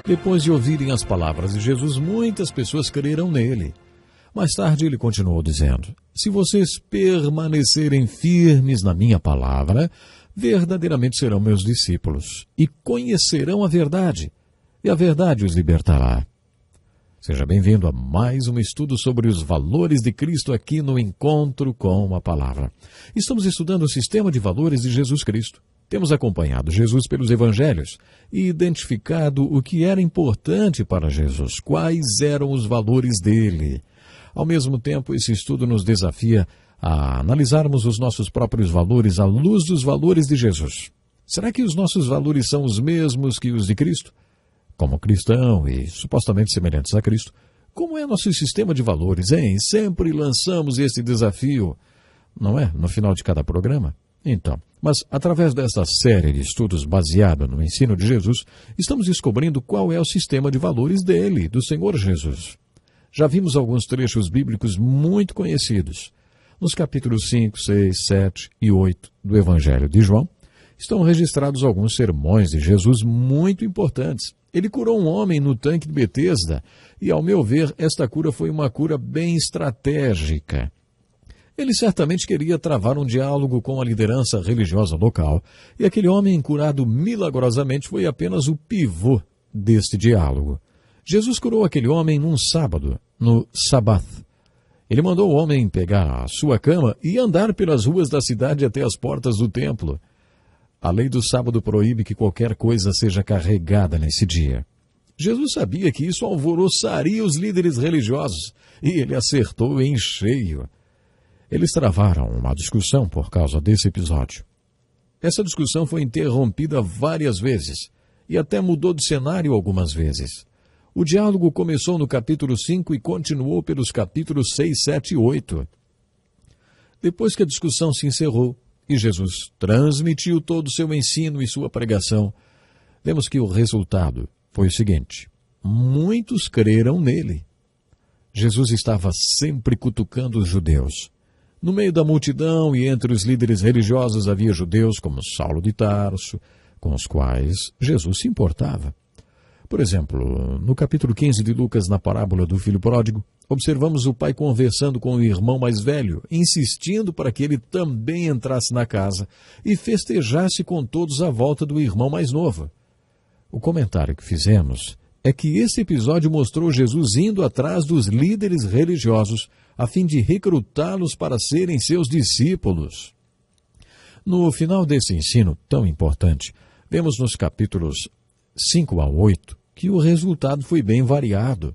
Depois de ouvirem as palavras de Jesus, muitas pessoas creram nele. Mais tarde ele continuou dizendo: se vocês permanecerem firmes na minha palavra, verdadeiramente serão meus discípulos e conhecerão a verdade, e a verdade os libertará. Seja bem-vindo a mais um estudo sobre os valores de Cristo aqui no Encontro com a Palavra. Estamos estudando o sistema de valores de Jesus Cristo. Temos acompanhado Jesus pelos evangelhos e identificado o que era importante para Jesus, quais eram os valores dele. Ao mesmo tempo, esse estudo nos desafia a analisarmos os nossos próprios valores à luz dos valores de Jesus. Será que os nossos valores são os mesmos que os de Cristo? Como cristão e supostamente semelhantes a Cristo, como é nosso sistema de valores, hein? Sempre lançamos esse desafio, não é? No final de cada programa. Então, mas através desta série de estudos baseada no ensino de Jesus, estamos descobrindo qual é o sistema de valores dele, do Senhor Jesus. Já vimos alguns trechos bíblicos muito conhecidos. Nos capítulos 5, 6, 7 e 8 do Evangelho de João, estão registrados alguns sermões de Jesus muito importantes. Ele curou um homem no tanque de Betesda e, ao meu ver, esta cura foi uma cura bem estratégica. Ele certamente queria travar um diálogo com a liderança religiosa local, e aquele homem curado milagrosamente foi apenas o pivô deste diálogo. Jesus curou aquele homem num sábado, no Sabat. Ele mandou o homem pegar a sua cama e andar pelas ruas da cidade até as portas do templo. A lei do sábado proíbe que qualquer coisa seja carregada nesse dia. Jesus sabia que isso alvoroçaria os líderes religiosos, e ele acertou em cheio. Eles travaram uma discussão por causa desse episódio. Essa discussão foi interrompida várias vezes, e até mudou de cenário algumas vezes. O diálogo começou no capítulo 5 e continuou pelos capítulos 6, 7 e 8. Depois que a discussão se encerrou, e Jesus transmitiu todo o seu ensino e sua pregação, vemos que o resultado foi o seguinte: muitos creram nele. Jesus estava sempre cutucando os judeus. No meio da multidão e entre os líderes religiosos havia judeus como Saulo de Tarso, com os quais Jesus se importava. Por exemplo, no capítulo 15 de Lucas, na parábola do filho pródigo, observamos o pai conversando com o irmão mais velho, insistindo para que ele também entrasse na casa e festejasse com todos à volta do irmão mais novo. O comentário que fizemos é que esse episódio mostrou Jesus indo atrás dos líderes religiosos a fim de recrutá-los para serem seus discípulos. No final desse ensino tão importante, vemos nos capítulos 5 a 8 que o resultado foi bem variado.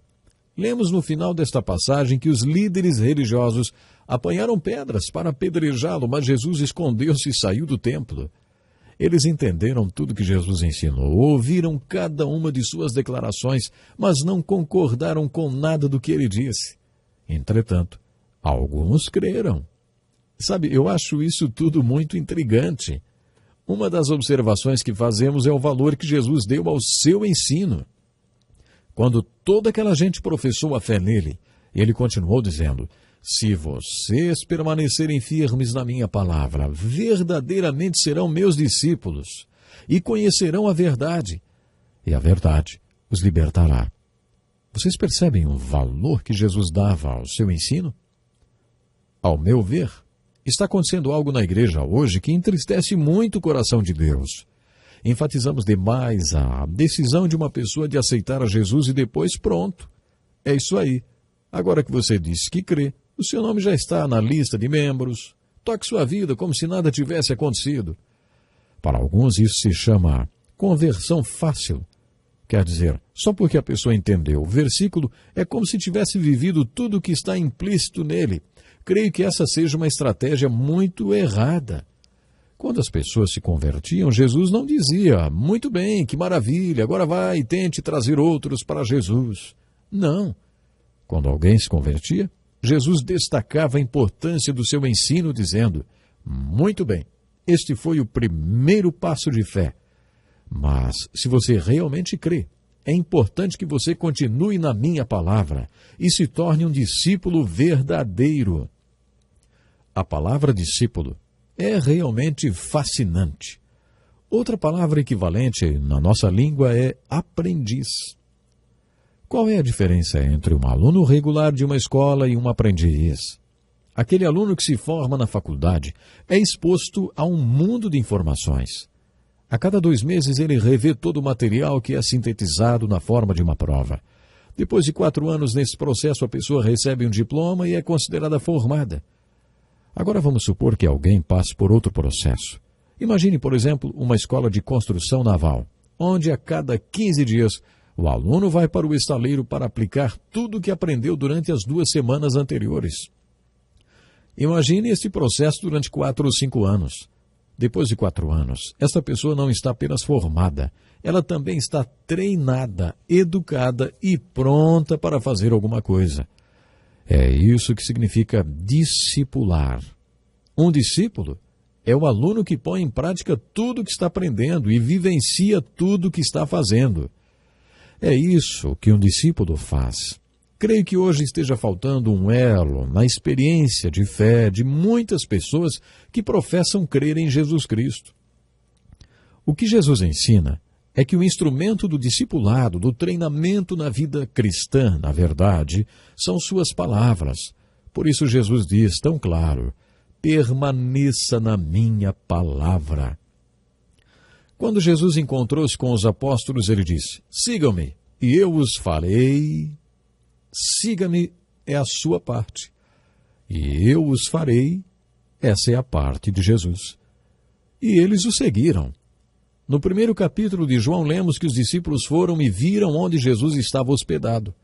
Lemos no final desta passagem que os líderes religiosos apanharam pedras para apedrejá-lo, mas Jesus escondeu-se e saiu do templo. Eles entenderam tudo que Jesus ensinou, ouviram cada uma de suas declarações, mas não concordaram com nada do que ele disse. Entretanto, alguns creram. Sabe, eu acho isso tudo muito intrigante. Uma das observações que fazemos é o valor que Jesus deu ao seu ensino. Quando toda aquela gente professou a fé nele, ele continuou dizendo: se vocês permanecerem firmes na minha palavra, verdadeiramente serão meus discípulos e conhecerão a verdade, e a verdade os libertará. Vocês percebem o valor que Jesus dava ao seu ensino? Ao meu ver, está acontecendo algo na igreja hoje que entristece muito o coração de Deus. Enfatizamos demais a decisão de uma pessoa de aceitar a Jesus e depois pronto. É isso aí. Agora que você disse que crê, o seu nome já está na lista de membros. Toque sua vida como se nada tivesse acontecido. Para alguns isso se chama conversão fácil. Quer dizer, só porque a pessoa entendeu o versículo, é como se tivesse vivido tudo o que está implícito nele. Creio que essa seja uma estratégia muito errada. Quando as pessoas se convertiam, Jesus não dizia: muito bem, que maravilha, agora vai e tente trazer outros para Jesus. Não. Quando alguém se convertia, Jesus destacava a importância do seu ensino, dizendo: muito bem, este foi o primeiro passo de fé. Mas, se você realmente crê, é importante que você continue na minha palavra e se torne um discípulo verdadeiro. A palavra discípulo é realmente fascinante. Outra palavra equivalente na nossa língua é aprendiz. Qual é a diferença entre um aluno regular de uma escola e um aprendiz? Aquele aluno que se forma na faculdade é exposto a um mundo de informações. A cada 2 meses ele revê todo o material que é sintetizado na forma de uma prova. Depois de 4 anos nesse processo, a pessoa recebe um diploma e é considerada formada. Agora vamos supor que alguém passe por outro processo. Imagine, por exemplo, uma escola de construção naval, onde a cada 15 dias o aluno vai para o estaleiro para aplicar tudo o que aprendeu durante as 2 semanas anteriores. Imagine este processo durante 4 ou 5 anos. Depois de 4 anos, esta pessoa não está apenas formada, ela também está treinada, educada e pronta para fazer alguma coisa. É isso que significa discipular. Um discípulo é o aluno que põe em prática tudo o que está aprendendo e vivencia tudo o que está fazendo. É isso que um discípulo faz. Creio que hoje esteja faltando um elo na experiência de fé de muitas pessoas que professam crer em Jesus Cristo. O que Jesus ensina é que o instrumento do discipulado, do treinamento na vida cristã, na verdade, são suas palavras. Por isso Jesus diz tão claro: permaneça na minha palavra. Quando Jesus encontrou-se com os apóstolos, ele disse: sigam-me, e eu os farei. Siga-me é a sua parte, e eu os farei, essa é a parte de Jesus. E eles o seguiram. No primeiro capítulo de João, lemos que os discípulos foram e viram onde Jesus estava hospedado.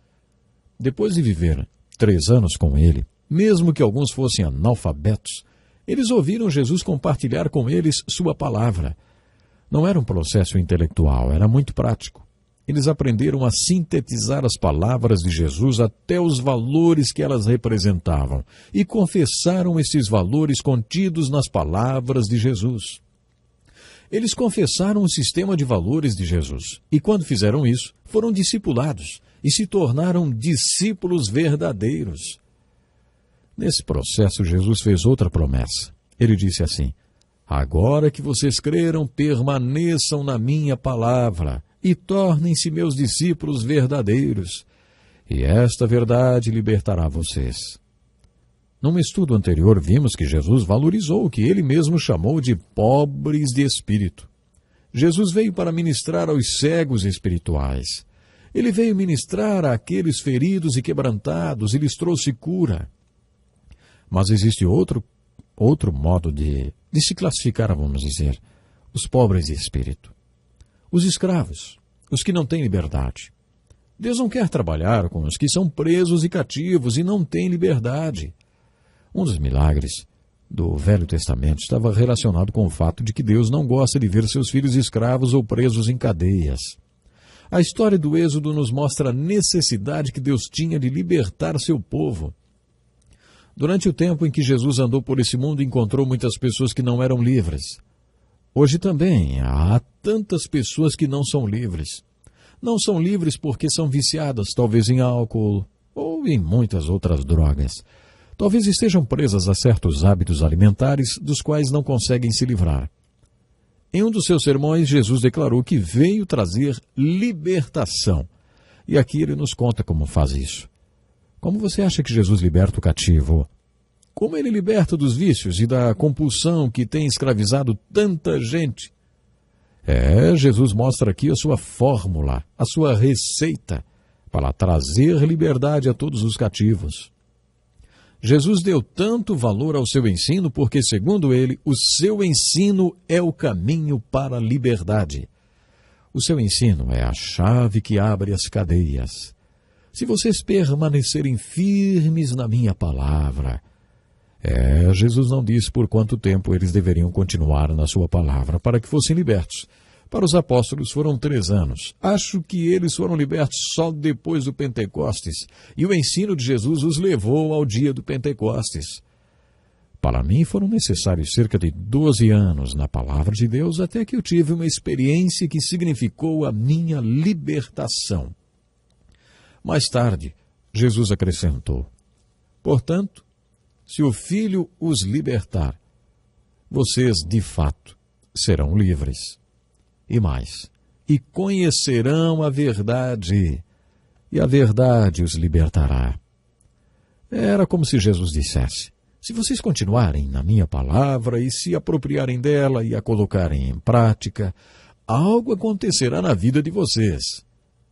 Depois de viver 3 anos com ele, mesmo que alguns fossem analfabetos, eles ouviram Jesus compartilhar com eles sua palavra. Não era um processo intelectual, era muito prático. Eles aprenderam a sintetizar as palavras de Jesus até os valores que elas representavam e confessaram esses valores contidos nas palavras de Jesus. Eles confessaram o sistema de valores de Jesus e, quando fizeram isso, foram discipulados e se tornaram discípulos verdadeiros. Nesse processo, Jesus fez outra promessa. Ele disse assim: agora que vocês creram, permaneçam na minha palavra e tornem-se meus discípulos verdadeiros, e esta verdade libertará vocês. Num estudo anterior, vimos que Jesus valorizou o que ele mesmo chamou de pobres de espírito. Jesus veio para ministrar aos cegos espirituais. Ele veio ministrar àqueles feridos e quebrantados e lhes trouxe cura. Mas existe outro modo de se classificar, vamos dizer, os pobres de espírito. Os escravos, os que não têm liberdade. Deus não quer trabalhar com os que são presos e cativos e não têm liberdade. Um dos milagres do Velho Testamento estava relacionado com o fato de que Deus não gosta de ver seus filhos escravos ou presos em cadeias. A história do Êxodo nos mostra a necessidade que Deus tinha de libertar seu povo. Durante o tempo em que Jesus andou por esse mundo, encontrou muitas pessoas que não eram livres. Hoje também há tantas pessoas que não são livres. Não são livres porque são viciadas, talvez em álcool ou em muitas outras drogas. Talvez estejam presas a certos hábitos alimentares dos quais não conseguem se livrar. Em um dos seus sermões, Jesus declarou que veio trazer libertação. E aqui ele nos conta como faz isso. Como você acha que Jesus liberta o cativo? Como ele liberta dos vícios e da compulsão que tem escravizado tanta gente? Jesus mostra aqui a sua fórmula, a sua receita para trazer liberdade a todos os cativos. Jesus deu tanto valor ao seu ensino porque, segundo ele, o seu ensino é o caminho para a liberdade. O seu ensino é a chave que abre as cadeias. Se vocês permanecerem firmes na minha palavra... Jesus não disse por quanto tempo eles deveriam continuar na sua palavra para que fossem libertos. Para os apóstolos foram 3 anos. Acho que eles foram libertos só depois do Pentecostes, e o ensino de Jesus os levou ao dia do Pentecostes. Para mim foram necessários cerca de 12 anos na palavra de Deus até que eu tive uma experiência que significou a minha libertação. Mais tarde, Jesus acrescentou: portanto, se o Filho os libertar, vocês, de fato, serão livres. E mais, e conhecerão a verdade, e a verdade os libertará. Era como se Jesus dissesse: se vocês continuarem na minha palavra e se apropriarem dela e a colocarem em prática, algo acontecerá na vida de vocês.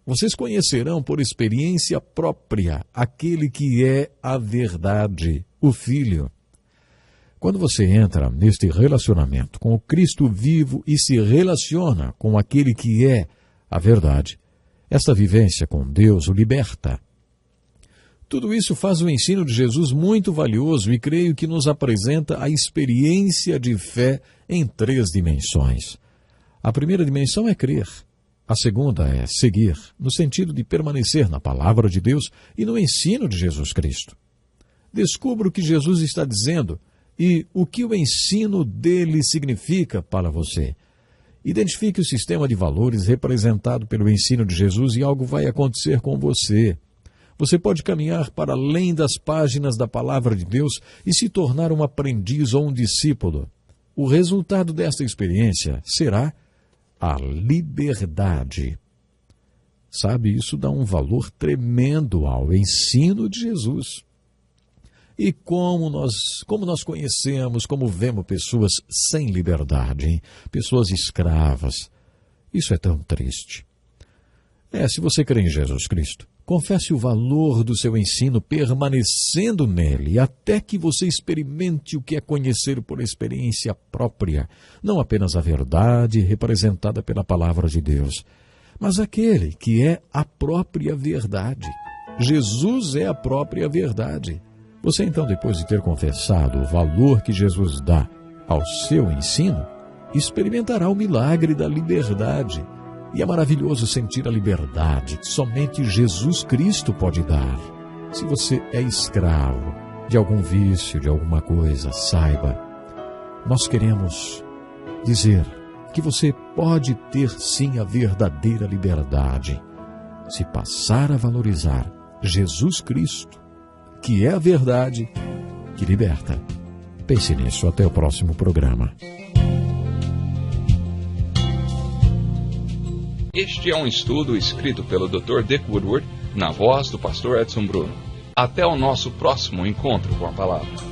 Vocês conhecerão por experiência própria aquele que é a verdade, o Filho. Quando você entra neste relacionamento com o Cristo vivo e se relaciona com aquele que é a verdade, esta vivência com Deus o liberta. Tudo isso faz o ensino de Jesus muito valioso e creio que nos apresenta a experiência de fé em 3 dimensões. A primeira dimensão é crer. A segunda é seguir, no sentido de permanecer na palavra de Deus e no ensino de Jesus Cristo. Descubra o que Jesus está dizendo e o que o ensino dele significa para você. Identifique o sistema de valores representado pelo ensino de Jesus e algo vai acontecer com você. Você pode caminhar para além das páginas da palavra de Deus e se tornar um aprendiz ou um discípulo. O resultado desta experiência será a liberdade. Sabe, isso dá um valor tremendo ao ensino de Jesus. E como nós conhecemos, como vemos pessoas sem liberdade, hein? Pessoas escravas. Isso é tão triste. Se você crê em Jesus Cristo, confesse o valor do seu ensino permanecendo nele, até que você experimente o que é conhecer por experiência própria, não apenas a verdade representada pela palavra de Deus, mas aquele que é a própria verdade. Jesus é a própria verdade. Você então, depois de ter confessado o valor que Jesus dá ao seu ensino, experimentará o milagre da liberdade. E é maravilhoso sentir a liberdade que somente Jesus Cristo pode dar. Se você é escravo de algum vício, de alguma coisa, saiba, nós queremos dizer que você pode ter sim a verdadeira liberdade se passar a valorizar Jesus Cristo, que é a verdade que liberta. Pense nisso. Até o próximo programa. Este é um estudo escrito pelo Dr. Dick Woodward, na voz do pastor Edson Bruno. Até o nosso próximo encontro com a palavra.